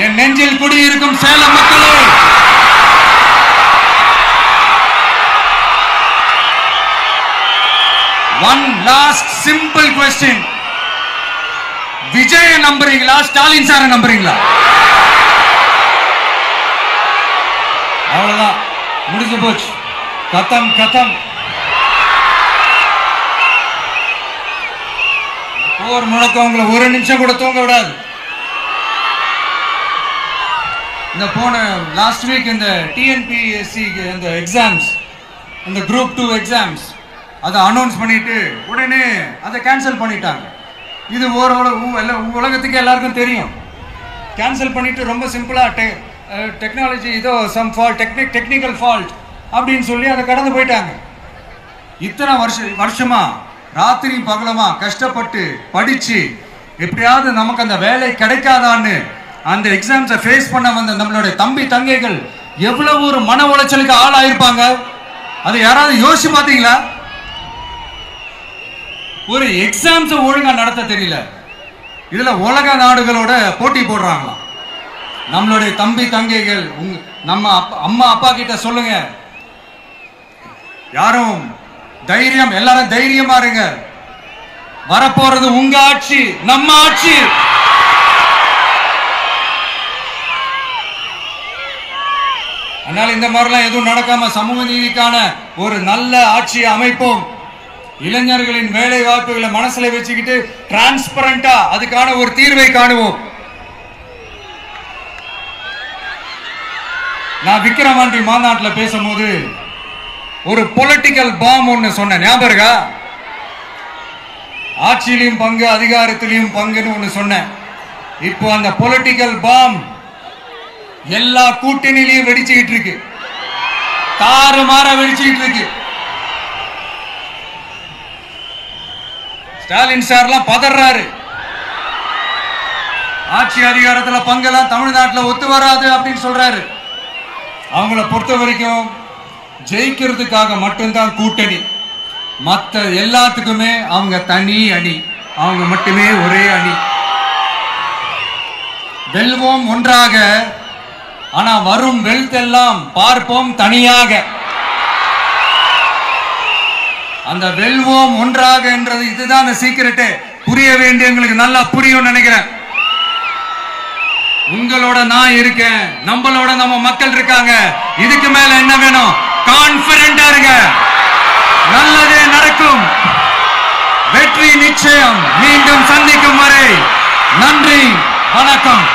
என் நெஞ்சில் குடியிருக்கும் சேலம் மக்களே, one last simple question. Vijaya நம்புறீங்களா, ஸ்டாலின் சார நம்புறீங்களா? அவ்வளவுதான், முடிஞ்சு போச்சு. கதம் கதம். போர் முழக்கவங்களை ஒரு நிமிஷம் கூட தூங்க விடாது. இந்த போன லாஸ்ட் வீக் இந்த டிஎன்பிஎஸ்சி இந்த எக்ஸாம்ஸ், இந்த குரூப் 2 எக்ஸாம்ஸ் அதை அனௌன்ஸ் பண்ணிட்டு உடனே அதை கேன்சல் பண்ணிட்டாங்க. இது உலகத்துக்கு எல்லாருக்கும் தெரியும். கேன்சல் பண்ணிட்டு ரொம்ப சிம்பிளா டெக்னாலஜி ஏதோ சம் ஃபால்ட், டெக்னிக்கல் ஃபால்ட் அப்படின்னு சொல்லி அதை கடந்து போயிட்டாங்க. இத்தனை வருஷமா ராத்திரி பகலமா கஷ்டப்பட்டு படிச்சு எப்படியாவது நமக்கு அந்த வேலை கிடைக்காதான்னு அந்த எக்ஸாம்ஸை ஃபேஸ் பண்ண வந்த நம்மளுடைய தம்பி தங்கைகள் எவ்வளவு ஒரு மன உளைச்சலுக்கு ஆளாயிருப்பாங்க. அதை யாராவது யோசிச்சு பார்த்தீங்களா? ஒரு எக்ஸாம்ஸை ஒழுங்கா நடத்த தெரியல, இதுல உலக நாடுகளோட போட்டி போடுறாங்களாம். நம்மளுடைய தம்பி தங்கைகள் நம்ம அம்மா அப்பா கிட்ட சொல்லுங்க, யாரும் தைரியம், எல்லாரும் தைரியமா இருங்க. வரப்போறது உங்க ஆட்சி, நம்ம ஆட்சி. அதனால இந்த மாதிரிலாம் எதுவும் நடக்காம சமூக நீதிக்கான ஒரு நல்ல ஆட்சியை அமைப்போம். இளைஞர்களின் வேலை வாய்ப்புகளை மனசுல வச்சுக்கிட்டு டிரான்ஸ்பரண்டா அதுக்கான ஒரு தீர்வை காணுவோம். நான் விக்கிரவாண்டி மாநாட்டில் பேசும்போது ஒரு பொலிட்டிக்கல் பாம் ஒன்னு சொன்ன ஞாபகம் இருக்கா? ஆட்சியிலையும் பங்கு, அதிகாரத்திலையும் பங்குன்னு ஒன்னு சொன்னேன். இப்போ அந்த பொலிட்டிக்கல் பாம் எல்லா கூட்டணியிலையும் வெடிச்சுக்கிட்டு இருக்கு, தாறுமாற வெடிச்சுக்கிட்டு இருக்கு. ஸ்டாலின் சார்லாம் பதறாரு. ஆட்சி அதிகாரத்துல பங்கெல்லாம் தமிழ்நாட்டில் ஒத்து வராது அப்படின்னு சொல்றாரு. அவங்கள பொறுத்த வரைக்கும் ஜெயிக்கிறதுக்காக மட்டும்தான் கூட்டணி, மற்ற எல்லாத்துக்குமே அவங்க தனி அணி, அவங்க மட்டுமே ஒரே அணி. வெல்வோம் ஒன்றாக, ஆனா வரும் வெல்த் எல்லாம் பார்ப்போம் தனியாக. அந்த வெல்வோம் ஒன்றாக என்றது இதுதான் அந்த சீக்கிரட்டே. புரிய வேண்டியவங்களுக்கு நல்லா புரியும் நினைக்கிறேன். உங்களோட நான் இருக்கேன், நம்மளோட நம்ம மக்கள் இருக்காங்க. இதுக்கு மேல என்ன வேணும்? கான்பிடென்டா இருங்க, நல்லதே நடக்கும், வெற்றி நிச்சயம். மீண்டும் சந்திக்கும் வரை நன்றி, வணக்கம்.